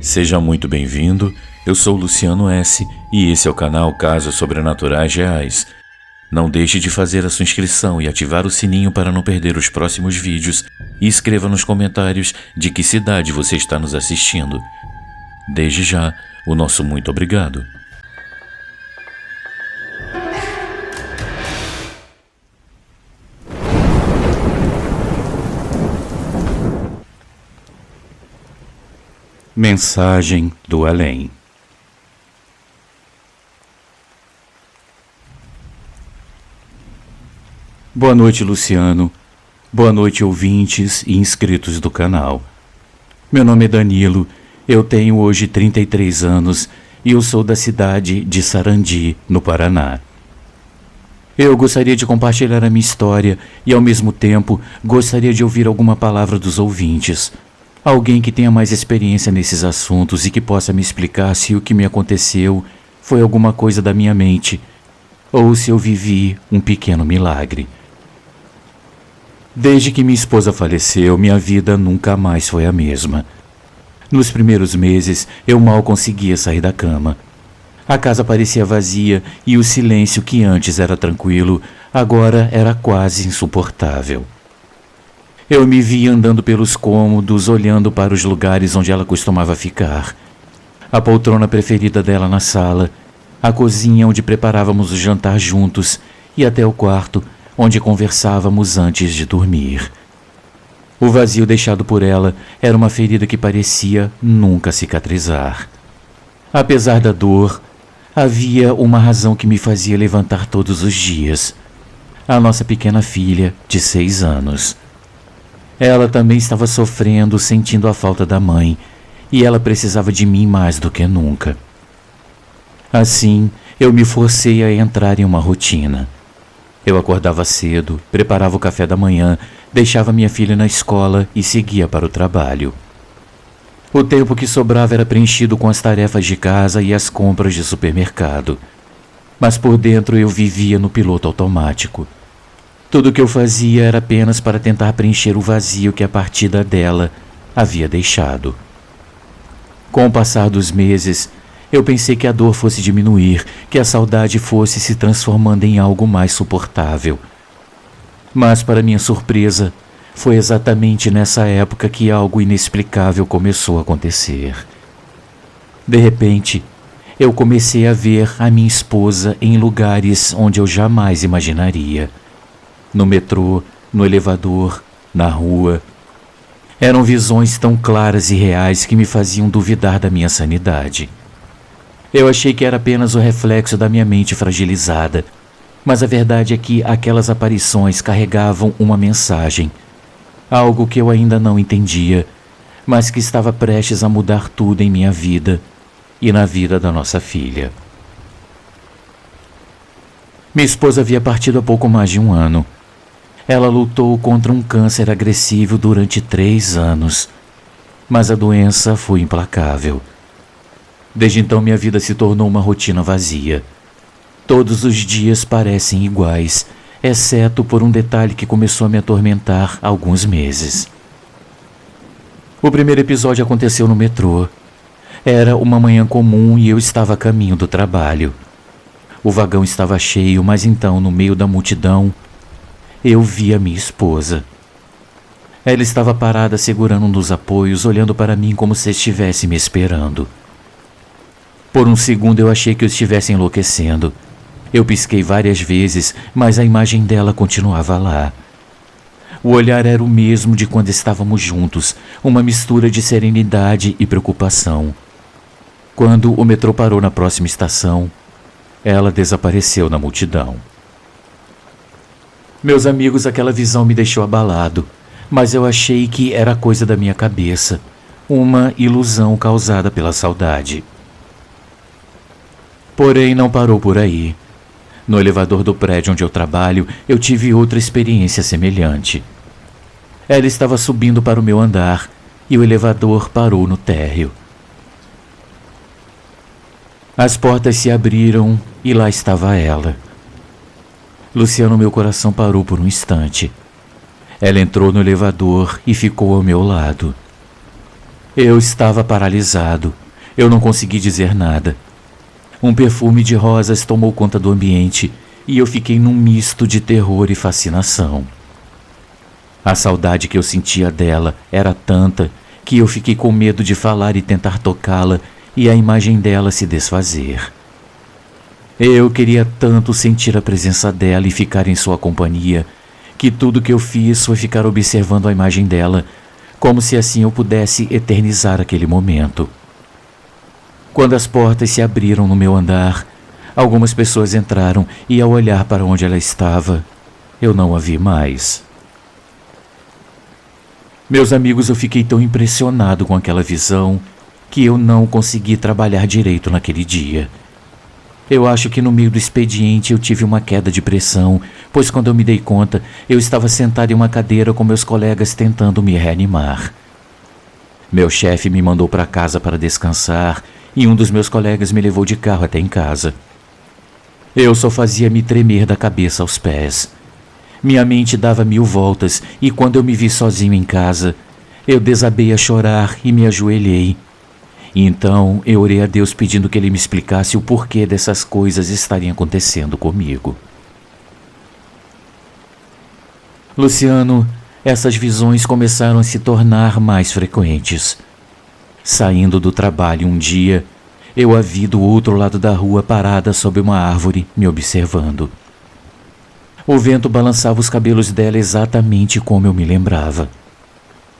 Seja muito bem-vindo, eu sou Luciano S. e esse é o canal Casos Sobrenaturais Reais. Não deixe de fazer a sua inscrição e ativar o sininho para não perder os próximos vídeos e escreva nos comentários de que cidade você está nos assistindo. Desde já, o nosso muito obrigado. Mensagem do Além. Boa noite, Luciano. Boa noite, ouvintes e inscritos do canal. Meu nome é Danilo, eu tenho hoje 33 anos e eu sou da cidade de Sarandi, no Paraná. Eu gostaria de compartilhar a minha história e, ao mesmo tempo, gostaria de ouvir alguma palavra dos ouvintes. Alguém que tenha mais experiência nesses assuntos e que possa me explicar se o que me aconteceu foi alguma coisa da minha mente ou se eu vivi um pequeno milagre. Desde que minha esposa faleceu, minha vida nunca mais foi a mesma. Nos primeiros meses, eu mal conseguia sair da cama. A casa parecia vazia e o silêncio que antes era tranquilo, agora era quase insuportável. Eu me via andando pelos cômodos, olhando para os lugares onde ela costumava ficar. A poltrona preferida dela na sala, a cozinha onde preparávamos o jantar juntos e até o quarto onde conversávamos antes de dormir. O vazio deixado por ela era uma ferida que parecia nunca cicatrizar. Apesar da dor, havia uma razão que me fazia levantar todos os dias. A nossa pequena filha, de 6 anos. Ela também estava sofrendo, sentindo a falta da mãe, e ela precisava de mim mais do que nunca. Assim, eu me forcei a entrar em uma rotina. Eu acordava cedo, preparava o café da manhã, deixava minha filha na escola e seguia para o trabalho. O tempo que sobrava era preenchido com as tarefas de casa e as compras de supermercado. Mas por dentro eu vivia no piloto automático. Tudo o que eu fazia era apenas para tentar preencher o vazio que a partida dela havia deixado. Com o passar dos meses, eu pensei que a dor fosse diminuir, que a saudade fosse se transformando em algo mais suportável. Mas, para minha surpresa, foi exatamente nessa época que algo inexplicável começou a acontecer. De repente, eu comecei a ver a minha esposa em lugares onde eu jamais imaginaria. No metrô, no elevador, na rua. Eram visões tão claras e reais que me faziam duvidar da minha sanidade. Eu achei que era apenas o reflexo da minha mente fragilizada, mas a verdade é que aquelas aparições carregavam uma mensagem, algo que eu ainda não entendia, mas que estava prestes a mudar tudo em minha vida e na vida da nossa filha. Minha esposa havia partido há pouco mais de 1 ano. Ela lutou contra um câncer agressivo durante 3 anos, mas a doença foi implacável. Desde então minha vida se tornou uma rotina vazia. Todos os dias parecem iguais, exceto por um detalhe que começou a me atormentar há alguns meses. O primeiro episódio aconteceu no metrô. Era uma manhã comum e eu estava a caminho do trabalho. O vagão estava cheio, mas então, no meio da multidão, eu vi a minha esposa. Ela estava parada segurando um dos apoios, olhando para mim como se estivesse me esperando. Por um segundo eu achei que eu estivesse enlouquecendo. Eu pisquei várias vezes, mas a imagem dela continuava lá. O olhar era o mesmo de quando estávamos juntos, uma mistura de serenidade e preocupação. Quando o metrô parou na próxima estação, ela desapareceu na multidão. Meus amigos, aquela visão me deixou abalado, mas eu achei que era coisa da minha cabeça, uma ilusão causada pela saudade. Porém, não parou por aí. No elevador do prédio onde eu trabalho, eu tive outra experiência semelhante. Ela estava subindo para o meu andar e o elevador parou no térreo. As portas se abriram e lá estava ela. Luciano, meu coração parou por um instante. Ela entrou no elevador e ficou ao meu lado. Eu estava paralisado. Eu não consegui dizer nada. Um perfume de rosas tomou conta do ambiente e eu fiquei num misto de terror e fascinação. A saudade que eu sentia dela era tanta que eu fiquei com medo de falar e tentar tocá-la e a imagem dela se desfazer. Eu queria tanto sentir a presença dela e ficar em sua companhia, que tudo que eu fiz foi ficar observando a imagem dela, como se assim eu pudesse eternizar aquele momento. Quando as portas se abriram no meu andar, algumas pessoas entraram e ao olhar para onde ela estava, eu não a vi mais. Meus amigos, eu fiquei tão impressionado com aquela visão que eu não consegui trabalhar direito naquele dia. Eu acho que no meio do expediente eu tive uma queda de pressão, pois quando eu me dei conta, eu estava sentado em uma cadeira com meus colegas tentando me reanimar. Meu chefe me mandou para casa para descansar e um dos meus colegas me levou de carro até em casa. Eu só fazia me tremer da cabeça aos pés. Minha mente dava 1000 voltas e quando eu me vi sozinho em casa, eu desabei a chorar e me ajoelhei. Então eu orei a Deus pedindo que Ele me explicasse o porquê dessas coisas estarem acontecendo comigo. Luciano, essas visões começaram a se tornar mais frequentes. Saindo do trabalho um dia, eu a vi do outro lado da rua parada sob uma árvore, me observando. O vento balançava os cabelos dela exatamente como eu me lembrava.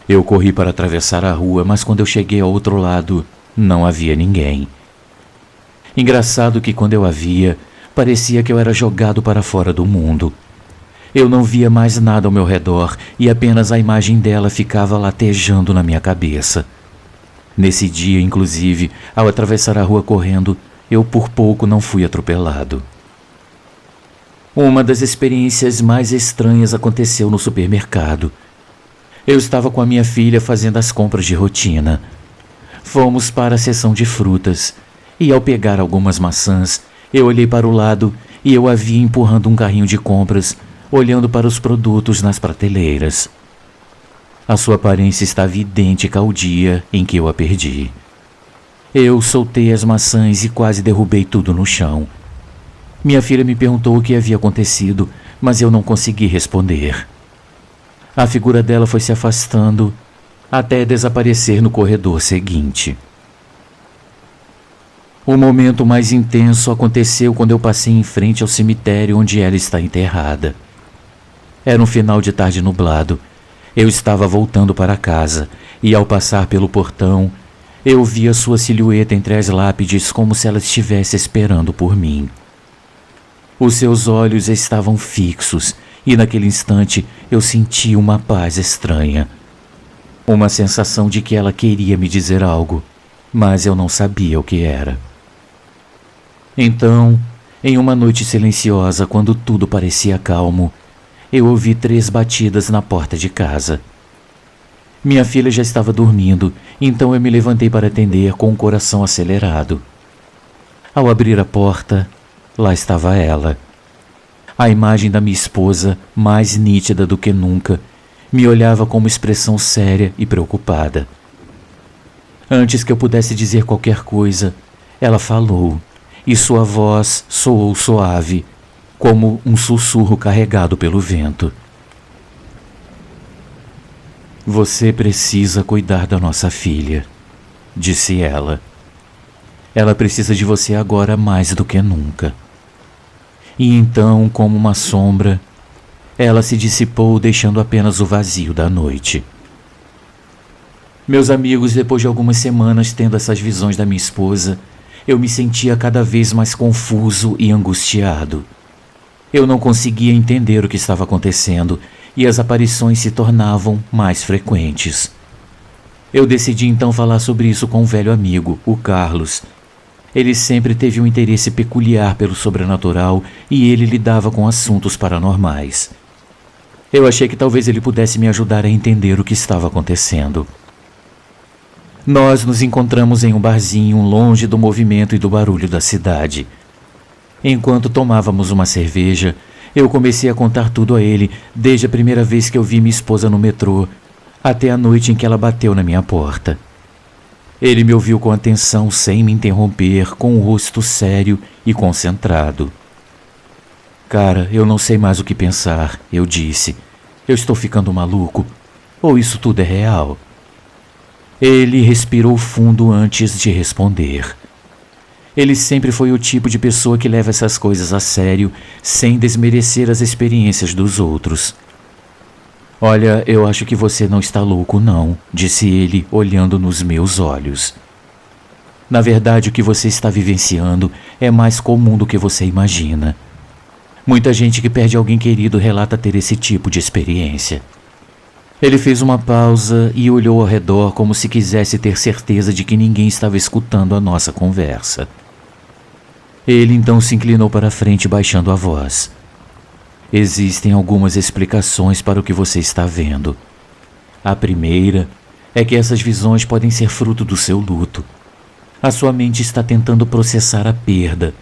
Eu corri para atravessar a rua, mas quando eu cheguei ao outro lado, não havia ninguém. Engraçado que quando eu a via, parecia que eu era jogado para fora do mundo. Eu não via mais nada ao meu redor e apenas a imagem dela ficava latejando na minha cabeça. Nesse dia, inclusive, ao atravessar a rua correndo, eu por pouco não fui atropelado. Uma das experiências mais estranhas aconteceu no supermercado. Eu estava com a minha filha fazendo as compras de rotina. Fomos para a seção de frutas e ao pegar algumas maçãs, eu olhei para o lado e eu a vi empurrando um carrinho de compras, olhando para os produtos nas prateleiras. A sua aparência estava idêntica ao dia em que eu a perdi. Eu soltei as maçãs e quase derrubei tudo no chão. Minha filha me perguntou o que havia acontecido, mas eu não consegui responder. A figura dela foi se afastando até desaparecer no corredor seguinte. O momento mais intenso aconteceu quando eu passei em frente ao cemitério onde ela está enterrada. Era um final de tarde nublado. Eu estava voltando para casa e, ao passar pelo portão, eu vi a sua silhueta entre as lápides como se ela estivesse esperando por mim. Os seus olhos estavam fixos e naquele instante eu senti uma paz estranha. Uma sensação de que ela queria me dizer algo, mas eu não sabia o que era. Então, em uma noite silenciosa, quando tudo parecia calmo, eu ouvi 3 batidas na porta de casa. Minha filha já estava dormindo, então eu me levantei para atender com o coração acelerado. Ao abrir a porta, lá estava ela. A imagem da minha esposa, mais nítida do que nunca, me olhava com uma expressão séria e preocupada. Antes que eu pudesse dizer qualquer coisa, ela falou, e sua voz soou suave, como um sussurro carregado pelo vento. Você precisa cuidar da nossa filha, disse ela. Ela precisa de você agora mais do que nunca. E então, como uma sombra, ela se dissipou, deixando apenas o vazio da noite. Meus amigos, depois de algumas semanas tendo essas visões da minha esposa, eu me sentia cada vez mais confuso e angustiado. Eu não conseguia entender o que estava acontecendo e as aparições se tornavam mais frequentes. Eu decidi então falar sobre isso com um velho amigo, o Carlos. Ele sempre teve um interesse peculiar pelo sobrenatural e ele lidava com assuntos paranormais. Eu achei que talvez ele pudesse me ajudar a entender o que estava acontecendo. Nós nos encontramos em um barzinho longe do movimento e do barulho da cidade. Enquanto tomávamos uma cerveja, eu comecei a contar tudo a ele, desde a primeira vez que eu vi minha esposa no metrô, até a noite em que ela bateu na minha porta. Ele me ouviu com atenção sem me interromper, com o rosto sério e concentrado. Cara, eu não sei mais o que pensar, eu disse. Eu estou ficando maluco? Ou isso tudo é real? Ele respirou fundo antes de responder. Ele sempre foi o tipo de pessoa que leva essas coisas a sério, sem desmerecer as experiências dos outros. Olha, eu acho que você não está louco, não, disse ele, olhando nos meus olhos. Na verdade, o que você está vivenciando é mais comum do que você imagina. Muita gente que perde alguém querido relata ter esse tipo de experiência. Ele fez uma pausa e olhou ao redor como se quisesse ter certeza de que ninguém estava escutando a nossa conversa. Ele então se inclinou para a frente, baixando a voz. Existem algumas explicações para o que você está vendo. A primeira é que essas visões podem ser fruto do seu luto. A sua mente está tentando processar a perda,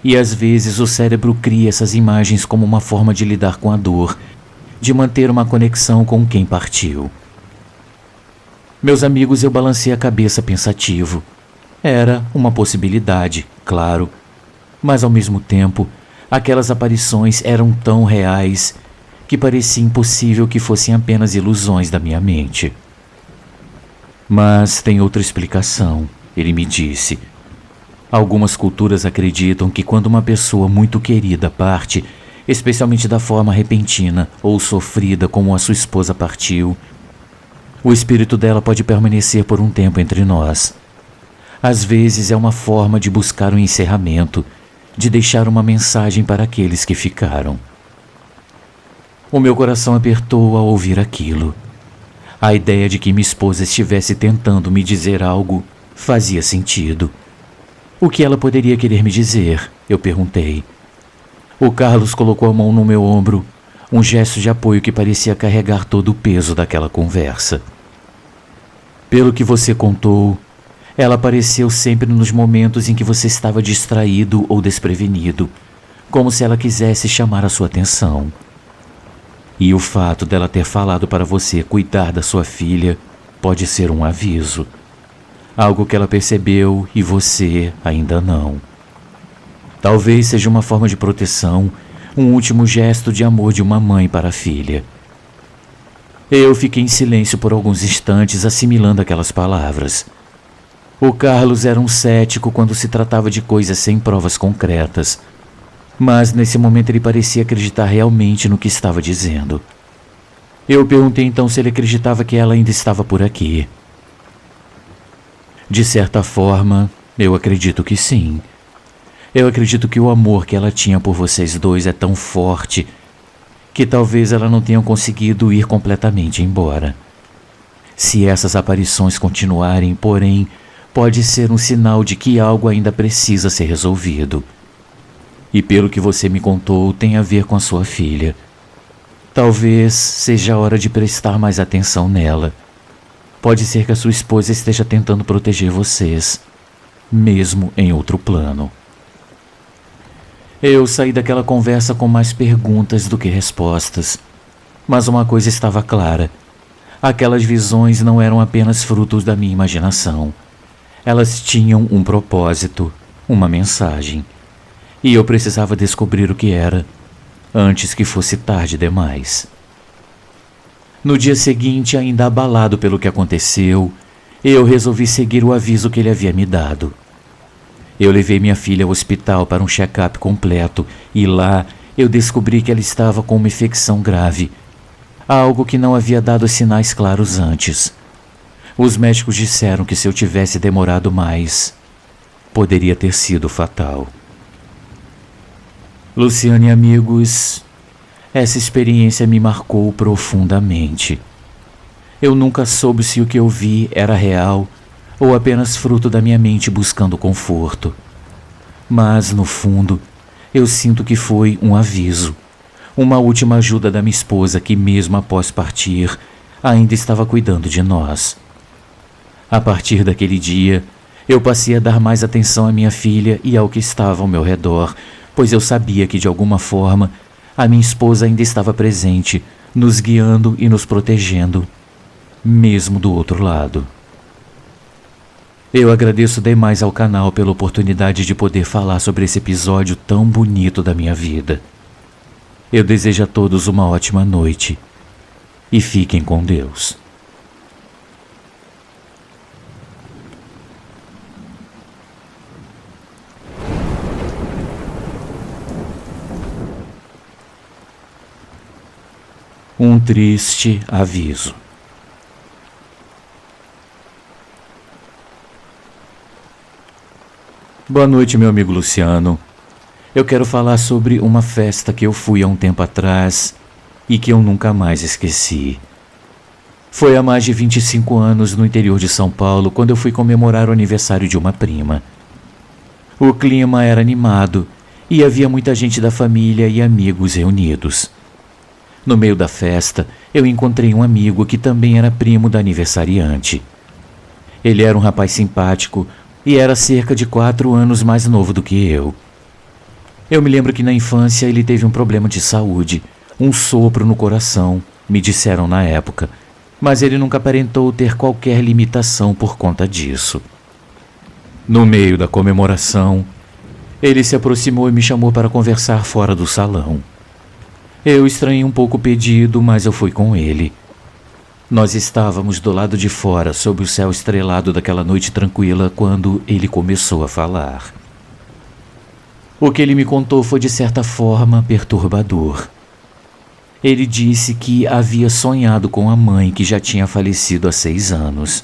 e às vezes o cérebro cria essas imagens como uma forma de lidar com a dor, de manter uma conexão com quem partiu. Meus amigos, eu balancei a cabeça pensativo. Era uma possibilidade, claro, mas ao mesmo tempo, aquelas aparições eram tão reais que parecia impossível que fossem apenas ilusões da minha mente. Mas tem outra explicação, ele me disse. Algumas culturas acreditam que quando uma pessoa muito querida parte, especialmente da forma repentina ou sofrida como a sua esposa partiu, o espírito dela pode permanecer por um tempo entre nós. Às vezes é uma forma de buscar um encerramento, de deixar uma mensagem para aqueles que ficaram. O meu coração apertou ao ouvir aquilo. A ideia de que minha esposa estivesse tentando me dizer algo fazia sentido. O que ela poderia querer me dizer? Eu perguntei. O Carlos colocou a mão no meu ombro, um gesto de apoio que parecia carregar todo o peso daquela conversa. Pelo que você contou, ela apareceu sempre nos momentos em que você estava distraído ou desprevenido, como se ela quisesse chamar a sua atenção. E o fato dela ter falado para você cuidar da sua filha pode ser um aviso. Algo que ela percebeu e você ainda não. Talvez seja uma forma de proteção, um último gesto de amor de uma mãe para a filha. Eu fiquei em silêncio por alguns instantes, assimilando aquelas palavras. O Carlos era um cético quando se tratava de coisas sem provas concretas, mas nesse momento ele parecia acreditar realmente no que estava dizendo. Eu perguntei então se ele acreditava que ela ainda estava por aqui. De certa forma, eu acredito que sim. Eu acredito que o amor que ela tinha por vocês dois é tão forte que talvez ela não tenha conseguido ir completamente embora. Se essas aparições continuarem, porém, pode ser um sinal de que algo ainda precisa ser resolvido. E pelo que você me contou, tem a ver com a sua filha. Talvez seja a hora de prestar mais atenção nela. Pode ser que a sua esposa esteja tentando proteger vocês, mesmo em outro plano. Eu saí daquela conversa com mais perguntas do que respostas. Mas uma coisa estava clara. Aquelas visões não eram apenas frutos da minha imaginação. Elas tinham um propósito, uma mensagem. E eu precisava descobrir o que era, antes que fosse tarde demais. No dia seguinte, ainda abalado pelo que aconteceu, eu resolvi seguir o aviso que ele havia me dado. Eu levei minha filha ao hospital para um check-up completo e lá eu descobri que ela estava com uma infecção grave, algo que não havia dado sinais claros antes. Os médicos disseram que se eu tivesse demorado mais, poderia ter sido fatal. Luciane e amigos, essa experiência me marcou profundamente. Eu nunca soube se o que eu vi era real ou apenas fruto da minha mente buscando conforto. Mas, no fundo, eu sinto que foi um aviso, uma última ajuda da minha esposa que, mesmo após partir, ainda estava cuidando de nós. A partir daquele dia, eu passei a dar mais atenção à minha filha e ao que estava ao meu redor, pois eu sabia que, de alguma forma, a minha esposa ainda estava presente, nos guiando e nos protegendo, mesmo do outro lado. Eu agradeço demais ao canal pela oportunidade de poder falar sobre esse episódio tão bonito da minha vida. Eu desejo a todos uma ótima noite e fiquem com Deus. Um triste aviso. Boa noite, meu amigo Luciano. Eu quero falar sobre uma festa que eu fui há um tempo atrás e que eu nunca mais esqueci. Foi há mais de 25 anos no interior de São Paulo, quando eu fui comemorar o aniversário de uma prima. O clima era animado e havia muita gente da família e amigos reunidos. No meio da festa, eu encontrei um amigo que também era primo da aniversariante. Ele era um rapaz simpático e era cerca de 4 anos mais novo do que eu. Eu me lembro que na infância ele teve um problema de saúde, um sopro no coração, me disseram na época, mas ele nunca aparentou ter qualquer limitação por conta disso. No meio da comemoração, ele se aproximou e me chamou para conversar fora do salão. Eu estranhei um pouco o pedido, mas eu fui com ele. Nós estávamos do lado de fora, sob o céu estrelado daquela noite tranquila, quando ele começou a falar. O que ele me contou foi de certa forma perturbador. Ele disse que havia sonhado com a mãe que já tinha falecido há 6 anos.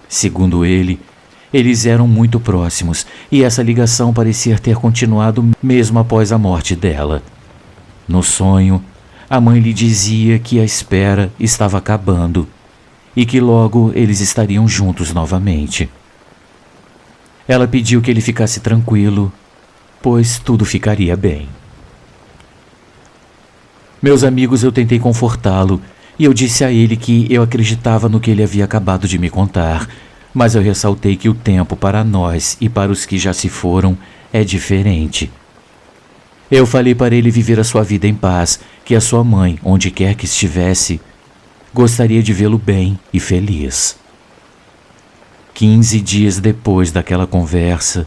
Segundo ele, eles eram muito próximos e essa ligação parecia ter continuado mesmo após a morte dela. No sonho, a mãe lhe dizia que a espera estava acabando e que logo eles estariam juntos novamente. Ela pediu que ele ficasse tranquilo, pois tudo ficaria bem. Meus amigos, eu tentei confortá-lo e eu disse a ele que eu acreditava no que ele havia acabado de me contar, mas eu ressaltei que o tempo para nós e para os que já se foram é diferente. Eu falei para ele viver a sua vida em paz, que a sua mãe, onde quer que estivesse, gostaria de vê-lo bem e feliz. 15 dias depois daquela conversa,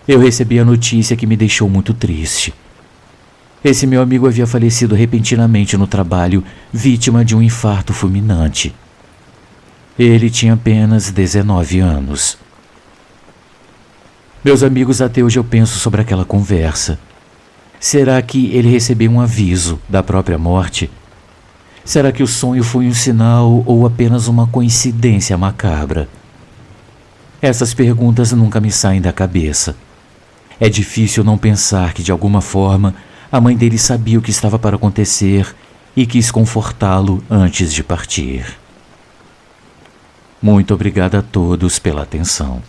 eu recebi a notícia que me deixou muito triste. Esse meu amigo havia falecido repentinamente no trabalho, vítima de um infarto fulminante. Ele tinha apenas 19 anos. Meus amigos, até hoje eu penso sobre aquela conversa. Será que ele recebeu um aviso da própria morte? Será que o sonho foi um sinal ou apenas uma coincidência macabra? Essas perguntas nunca me saem da cabeça. É difícil não pensar que, de alguma forma, a mãe dele sabia o que estava para acontecer e quis confortá-lo antes de partir. Muito obrigado a todos pela atenção.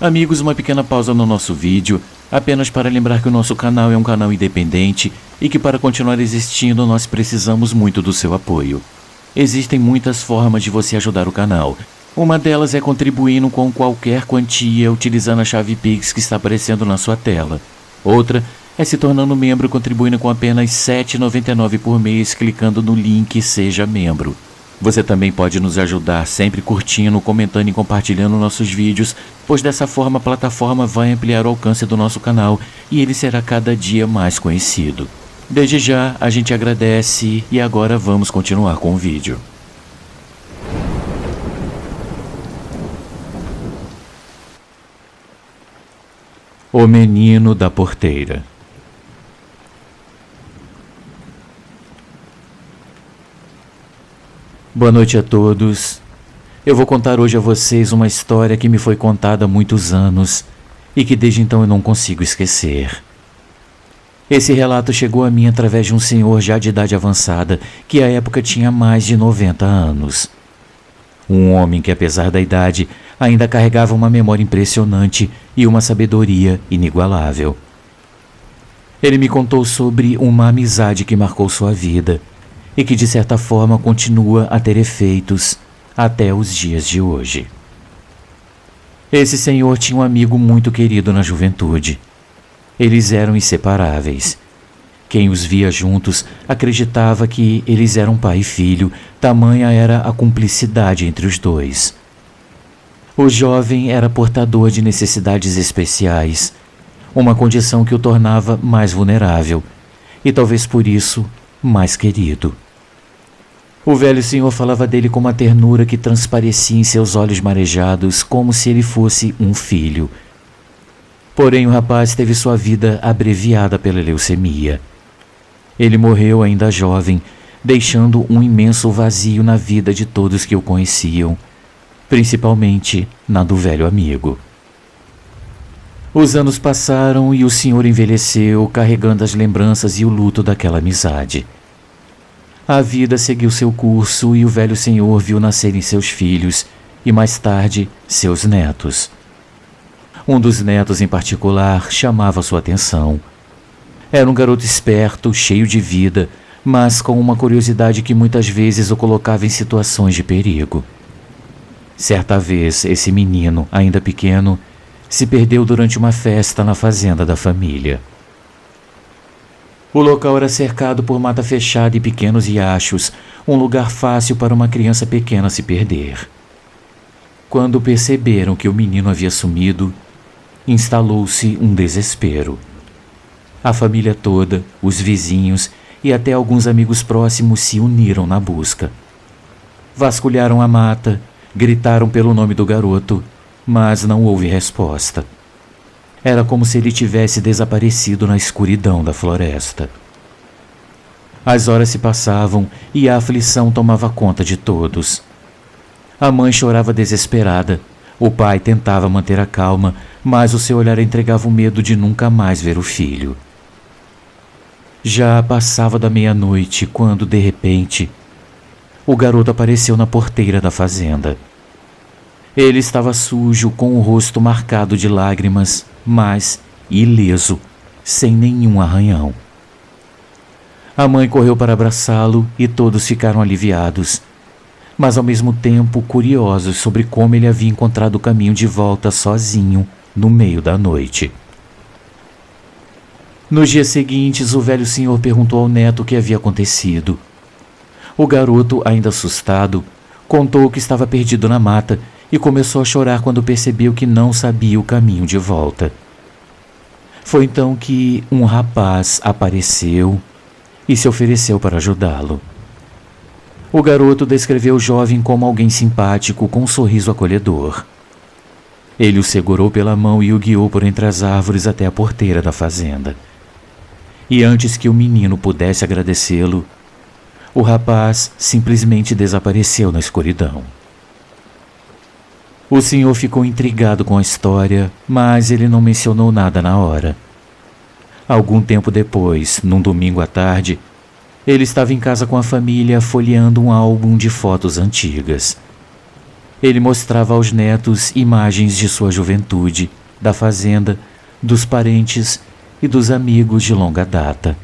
Amigos, uma pequena pausa no nosso vídeo, apenas para lembrar que o nosso canal é um canal independente e que para continuar existindo nós precisamos muito do seu apoio. Existem muitas formas de você ajudar o canal. Uma delas é contribuindo com qualquer quantia utilizando a chave Pix que está aparecendo na sua tela. Outra é se tornando membro contribuindo com apenas R$ 7,99 por mês clicando no link Seja Membro. Você também pode nos ajudar sempre curtindo, comentando e compartilhando nossos vídeos, pois dessa forma a plataforma vai ampliar o alcance do nosso canal e ele será cada dia mais conhecido. Desde já, a gente agradece e agora vamos continuar com o vídeo. O menino da porteira. Boa noite a todos. Eu vou contar hoje a vocês uma história que me foi contada há muitos anos e que desde então eu não consigo esquecer. Esse relato chegou a mim através de um senhor já de idade avançada que à época tinha mais de 90 anos. Um homem que, apesar da idade, ainda carregava uma memória impressionante e uma sabedoria inigualável. Ele me contou sobre uma amizade que marcou sua vida e que de certa forma continua a ter efeitos até os dias de hoje. Esse senhor tinha um amigo muito querido na juventude. Eles eram inseparáveis. Quem os via juntos acreditava que eles eram pai e filho, tamanha era a cumplicidade entre os dois. O jovem era portador de necessidades especiais, uma condição que o tornava mais vulnerável e talvez por isso mais querido. O velho senhor falava dele com uma ternura que transparecia em seus olhos marejados, como se ele fosse um filho. Porém, o rapaz teve sua vida abreviada pela leucemia. Ele morreu ainda jovem, deixando um imenso vazio na vida de todos que o conheciam, principalmente na do velho amigo. Os anos passaram e o senhor envelheceu, carregando as lembranças e o luto daquela amizade. A vida seguiu seu curso e o velho senhor viu nascerem seus filhos e, mais tarde, seus netos. Um dos netos, em particular, chamava sua atenção. Era um garoto esperto, cheio de vida, mas com uma curiosidade que muitas vezes o colocava em situações de perigo. Certa vez, esse menino, ainda pequeno, se perdeu durante uma festa na fazenda da família. O local era cercado por mata fechada e pequenos riachos, um lugar fácil para uma criança pequena se perder. Quando perceberam que o menino havia sumido, instalou-se um desespero. A família toda, os vizinhos e até alguns amigos próximos se uniram na busca. Vasculharam a mata, gritaram pelo nome do garoto, mas não houve resposta. Era como se ele tivesse desaparecido na escuridão da floresta. As horas se passavam e a aflição tomava conta de todos. A mãe chorava desesperada, o pai tentava manter a calma, mas o seu olhar entregava o medo de nunca mais ver o filho. Já passava da meia-noite quando, de repente, o garoto apareceu na porteira da fazenda. Ele estava sujo, com o rosto marcado de lágrimas, mas ileso, sem nenhum arranhão. A mãe correu para abraçá-lo e todos ficaram aliviados, mas ao mesmo tempo curiosos sobre como ele havia encontrado o caminho de volta sozinho no meio da noite. Nos dias seguintes, o velho senhor perguntou ao neto o que havia acontecido. O garoto, ainda assustado, contou que estava perdido na mata e começou a chorar quando percebeu que não sabia o caminho de volta. Foi então que um rapaz apareceu e se ofereceu para ajudá-lo. O garoto descreveu o jovem como alguém simpático, com um sorriso acolhedor. Ele o segurou pela mão e o guiou por entre as árvores até a porteira da fazenda. E antes que o menino pudesse agradecê-lo, o rapaz simplesmente desapareceu na escuridão. O senhor ficou intrigado com a história, mas ele não mencionou nada na hora. Algum tempo depois, num domingo à tarde, ele estava em casa com a família folheando um álbum de fotos antigas. Ele mostrava aos netos imagens de sua juventude, da fazenda, dos parentes e dos amigos de longa data.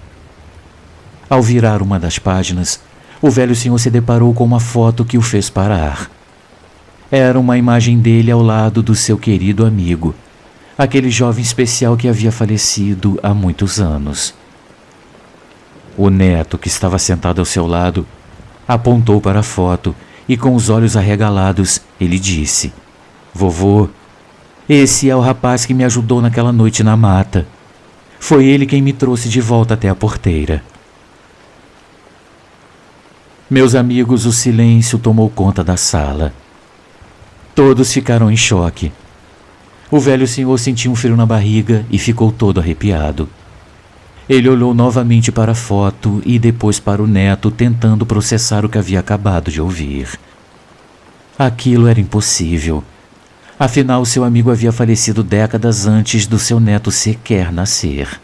Ao virar uma das páginas, o velho senhor se deparou com uma foto que o fez parar. Era uma imagem dele ao lado do seu querido amigo, aquele jovem especial que havia falecido há muitos anos. O neto, que estava sentado ao seu lado, apontou para a foto e, com os olhos arregalados, ele disse: "Vovô, esse é o rapaz que me ajudou naquela noite na mata. Foi ele quem me trouxe de volta até a porteira." Meus amigos, o silêncio tomou conta da sala. Todos ficaram em choque. O velho senhor sentiu um frio na barriga e ficou todo arrepiado. Ele olhou novamente para a foto e depois para o neto, tentando processar o que havia acabado de ouvir. Aquilo era impossível. Afinal, seu amigo havia falecido décadas antes do seu neto sequer nascer.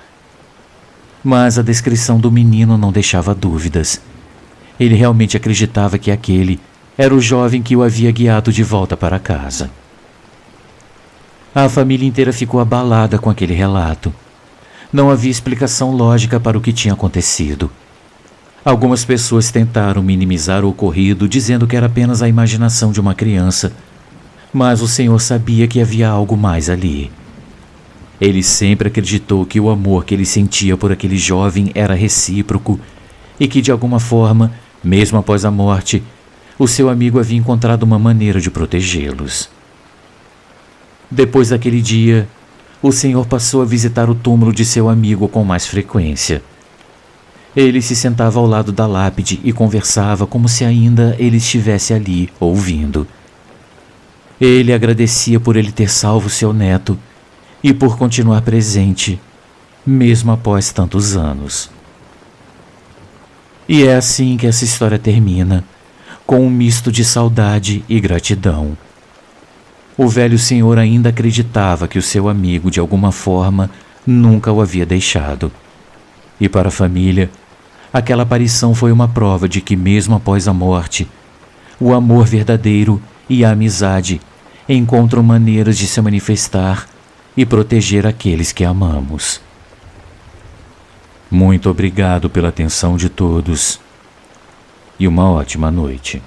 Mas a descrição do menino não deixava dúvidas. Ele realmente acreditava que aquele era o jovem que o havia guiado de volta para casa. A família inteira ficou abalada com aquele relato. Não havia explicação lógica para o que tinha acontecido. Algumas pessoas tentaram minimizar o ocorrido, dizendo que era apenas a imaginação de uma criança, mas o senhor sabia que havia algo mais ali. Ele sempre acreditou que o amor que ele sentia por aquele jovem era recíproco e que, de alguma forma, mesmo após a morte, o seu amigo havia encontrado uma maneira de protegê-los. Depois daquele dia, o Senhor passou a visitar o túmulo de seu amigo com mais frequência. Ele se sentava ao lado da lápide e conversava como se ainda ele estivesse ali, ouvindo. Ele agradecia por ele ter salvo seu neto e por continuar presente, mesmo após tantos anos. E é assim que essa história termina, com um misto de saudade e gratidão. O velho senhor ainda acreditava que o seu amigo, de alguma forma, nunca o havia deixado. E para a família, aquela aparição foi uma prova de que, mesmo após a morte, o amor verdadeiro e a amizade encontram maneiras de se manifestar e proteger aqueles que amamos. Muito obrigado pela atenção de todos e uma ótima noite.